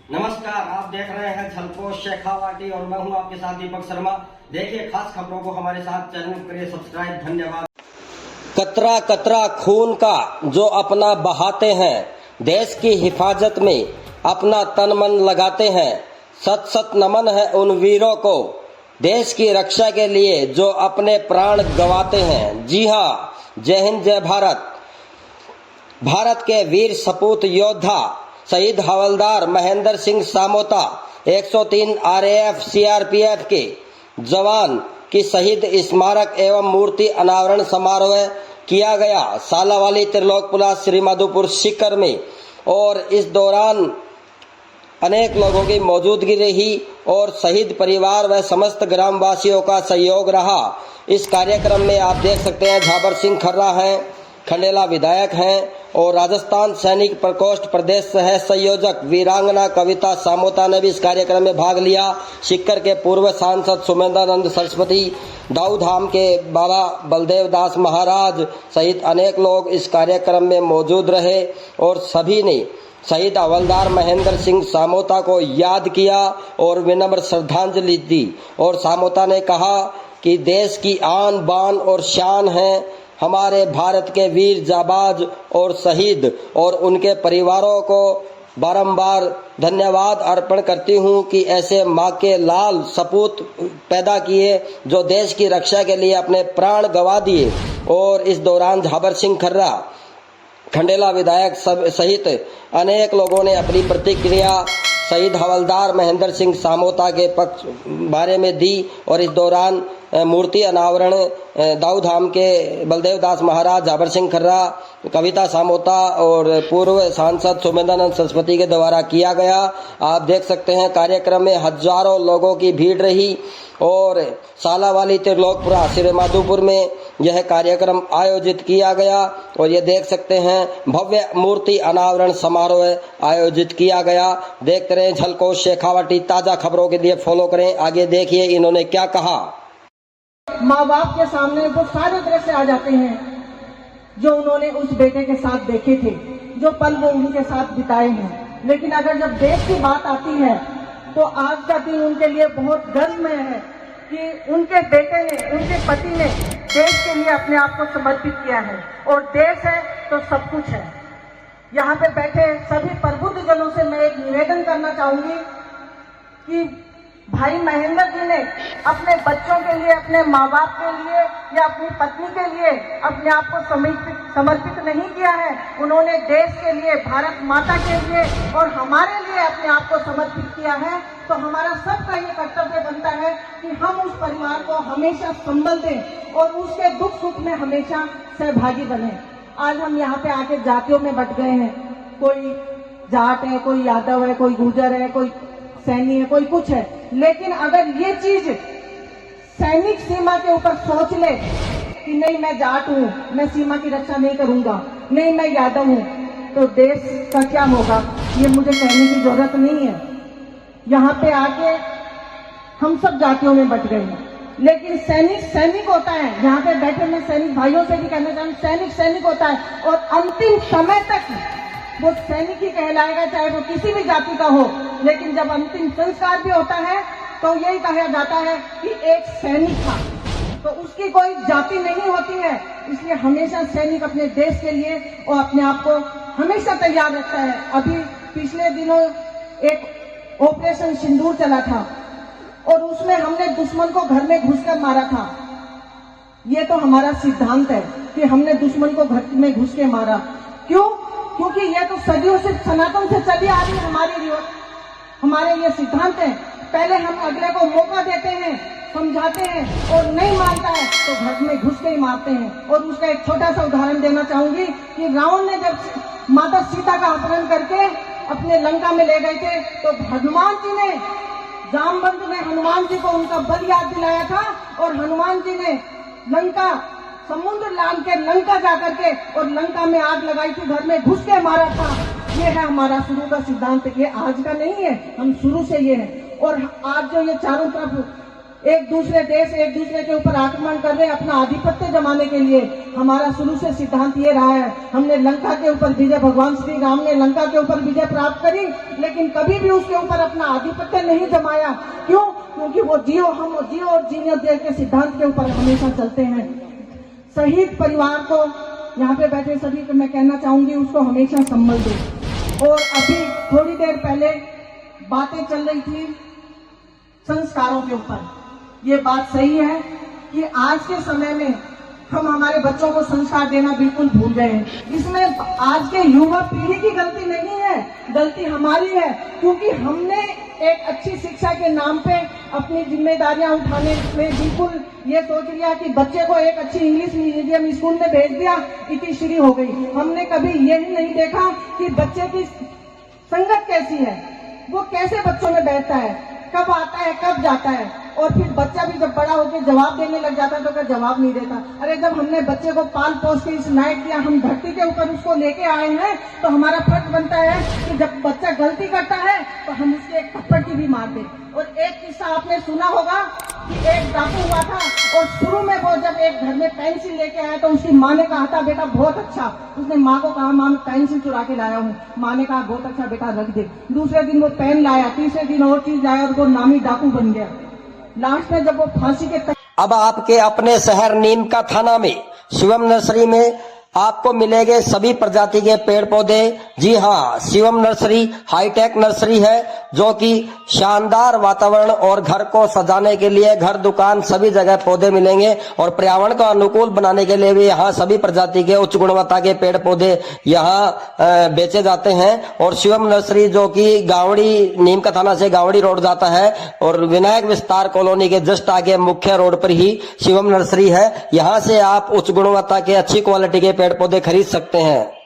नमस्कार, आप देख रहे हैं झलकोश शेखावाटी और मैं हूं आपके साथ दीपक शर्मा। देखिए खास खबरों को हमारे साथ, चैनल को करिए सब्सक्राइब। धन्यवाद। कतरा कतरा खून का जो अपना बहाते हैं, देश की हिफाजत में अपना तन मन लगाते हैं, सत सत नमन है उन वीरों को, देश की रक्षा के लिए जो अपने प्राण गंवाते हैं। जी हाँ, जय हिंद, जय भारत। भारत के वीर सपूत योद्धा शहीद हवलदार महेंद्र सिंह सामोता 103 आरएएफ सीआरपीएफ के जवान की शहीद स्मारक एवं मूर्ति अनावरण समारोह किया गया सालावाली त्रिलोकपुरा श्री मधुपुर सीकर में, और इस दौरान अनेक लोगों की मौजूदगी रही और शहीद परिवार व समस्त ग्रामवासियों का सहयोग रहा। इस कार्यक्रम में आप देख सकते हैं झाबर सिंह खर्रा हैं, खंडेला विधायक हैं और राजस्थान सैनिक प्रकोष्ठ प्रदेश सह संयोजक वीरांगना कविता सामोता ने भी इस कार्यक्रम में भाग लिया। सीकर के पूर्व सांसद सुमेंद्रानंद सरस्वती, दाऊ धाम के बाबा बलदेव दास महाराज सहित अनेक लोग इस कार्यक्रम में मौजूद रहे और सभी ने शहीद हवलदार महेंद्र सिंह सामोता को याद किया और विनम्र श्रद्धांजलि दी। और सामोता ने कहा कि देश की आन बान और शान है हमारे भारत के वीर जाबाज और शहीद, और उनके परिवारों को बारंबार धन्यवाद अर्पण करती हूं कि ऐसे माँ के लाल सपूत पैदा किए जो देश की रक्षा के लिए अपने प्राण गंवा दिए। और इस दौरान झाबर सिंह खर्रा, खंडेला विधायक सहित अनेक लोगों ने अपनी प्रतिक्रिया शहीद हवलदार महेंद्र सिंह सामोता के पक्ष बारे में दी। और इस दौरान मूर्ति अनावरण दाऊ धाम के बलदेव दास महाराज, झाबर सिंह खर्रा, कविता सामोता और पूर्व सांसद सुमेंद्रानंद सरस्वती के द्वारा किया गया। आप देख सकते हैं कार्यक्रम में हजारों लोगों की भीड़ रही और सालावाली त्रिलोकपुरा श्री मधुपुर में यह कार्यक्रम आयोजित किया गया। और ये देख सकते हैं भव्य मूर्ति अनावरण समारोह आयोजित किया गया। देखते रहें झलकोश शेखावाटी, ताजा खबरों के लिए फॉलो करें। आगे देखिए इन्होंने क्या कहा। माँ बाप के सामने वो सारे दृश्य आ जाते हैं जो उन्होंने उस बेटे के साथ देखे थे, जो पल वो उनके साथ बिताए हैं। लेकिन अगर जब देश की बात आती है तो आज का दिन उनके लिए बहुत गर्वमय है कि उनके बेटे ने, उनके पति ने देश के लिए अपने आप को समर्पित किया है। और देश है तो सब कुछ है। यहाँ पे बैठे सभी प्रबुद्ध जनों से मैं एक निवेदन करना चाहूंगी कि भाई महेंद्र जी ने अपने बच्चों के लिए, अपने माँ बाप के लिए या अपनी पत्नी के लिए अपने आप को समर्पित नहीं किया है। उन्होंने देश के लिए, भारत माता के लिए और हमारे लिए अपने आप को समर्पित किया है। तो हमारा सबका ये कर्तव्य बनता है कि हम उस परिवार को हमेशा संबल दें और उसके दुख सुख में हमेशा सहभागी बने। आज हम यहाँ पे आके जातियों में बट गए हैं, कोई जाट है, कोई यादव है, कोई गुर्जर है, कोई सैनी है, कोई कुछ है। लेकिन अगर ये चीज सैनिक सीमा के ऊपर सोच ले कि नहीं मैं जाट हूं, मैं सीमा की रक्षा नहीं करूंगा, नहीं मैं यादव हूं, तो देश का क्या होगा ये मुझे कहने की जरूरत नहीं है। यहाँ पे आके हम सब जातियों में बट गए हैं, लेकिन सैनिक सैनिक होता है। यहाँ पे बैठे मैं सैनिक भाइयों से भी कहना चाहूँ, सैनिक सैनिक होता है और अंतिम समय तक वो सैनिक ही कहलाएगा, चाहे वो किसी भी जाति का हो। लेकिन जब अंतिम संस्कार भी होता है तो यही कहा जाता है कि एक सैनिक था, तो उसकी कोई जाति नहीं होती है। इसलिए हमेशा सैनिक अपने देश के लिए और अपने आप को हमेशा तैयार रखता है। अभी पिछले दिनों एक ऑपरेशन सिंदूर चला था और उसमें हमने दुश्मन को घर में घुसकर मारा था। ये तो हमारा सिद्धांत है कि हमने दुश्मन को घर में घुस के मारा। क्यों? क्योंकि ये तो सदियों से, सनातन से चली आ रही हमारे ये सिद्धांत है। पहले हम अगले को मौका देते हैं, समझाते हैं, और नहीं मानता है तो घर में घुस के ही मारते हैं। और उसका एक छोटा सा उदाहरण देना चाहूंगी कि रावण ने जब माता सीता का अपहरण करके अपने लंका में ले गए थे तो हनुमान जी ने, जामवंत ने हनुमान जी को उनका बल याद दिलाया था और हनुमान जी ने लंका समुद्र लांघ के लंका जाकर के और लंका में आग लगाई थी, घर में घुस के मारा था। ये है हमारा शुरू का सिद्धांत, ये आज का नहीं है, हम शुरू से ये है। और आज जो ये चारों तरफ एक दूसरे देश एक दूसरे के ऊपर आक्रमण कर रहे हैं अपना आधिपत्य जमाने के लिए। हमारा शुरू से सिद्धांत ये रहा है, हमने लंका के ऊपर विजय, भगवान श्री राम ने लंका के ऊपर विजय प्राप्त करी, लेकिन कभी भी उसके ऊपर अपना आधिपत्य नहीं जमाया। क्यों? क्योंकि वो जियो हम जियो और जीने दे के सिद्धांत के ऊपर हमेशा चलते हैं। शहीद परिवार को, यहाँ पे बैठे सभी को मैं कहना चाहूंगी, उसको हमेशा संभल दो। और अभी थोड़ी देर पहले बातें चल रही थी संस्कारों के ऊपर। ये बात सही है कि आज के समय में हम हमारे बच्चों को संस्कार देना बिल्कुल भूल गए हैं। इसमें आज के युवा पीढ़ी की गलती नहीं है, गलती हमारी है, क्योंकि हमने एक अच्छी शिक्षा के नाम पे अपनी जिम्मेदारियां उठाने में बिल्कुल ये सोच लिया कि बच्चे को एक अच्छी इंग्लिश मीडियम स्कूल में भेज दिया, इतिश्री हो गई। हमने कभी यही नहीं देखा कि बच्चे की संगत कैसी है, वो कैसे बच्चों में बैठता है, कब आता है कब जाता है। और फिर बच्चा भी जब बड़ा होकर जवाब देने लग जाता है तो क्या जवाब नहीं देता। अरे जब हमने बच्चे को पाल पोस के इस नायक किया, हम धरती के ऊपर उसको लेके आए हैं, तो हमारा फर्ज बनता है कि जब बच्चा गलती करता है तो हम उसके एक थप्पड़ की भी मार दें। और एक किस्सा आपने सुना होगा कि एक डाकू हुआ था और शुरू में वो जब एक घर में पेंसिल लेके आया तो उसकी माँ ने कहा था बेटा बहुत अच्छा। उसने माँ को कहा माँ मैं पेंसिल चुरा के लाया हूँ। माँ ने कहा बहुत अच्छा बेटा रख दे। दूसरे दिन वो पेन लाया, तीसरे दिन और चीज लाया और वो नामी डाकू बन गया। लास्ट में जब वो फांसी के अब आपके अपने शहर नीम का थाना में शिवम नर्सरी में आपको मिलेंगे सभी प्रजाति के पेड़ पौधे। जी हाँ, शिवम नर्सरी हाईटेक नर्सरी है जो कि शानदार वातावरण और घर को सजाने के लिए, घर दुकान सभी जगह पौधे मिलेंगे और पर्यावरण को अनुकूल बनाने के लिए भी यहाँ सभी प्रजाति के उच्च गुणवत्ता के पेड़ पौधे यहाँ बेचे जाते हैं। और शिवम नर्सरी जो कि गावड़ी, नीम का थाना से गावड़ी रोड जाता है और विनायक विस्तार कॉलोनी के जस्ट आगे मुख्य रोड पर ही शिवम नर्सरी है। यहाँ से आप उच्च गुणवत्ता के अच्छी क्वालिटी के पेड़ पौधे खरीद सकते हैं।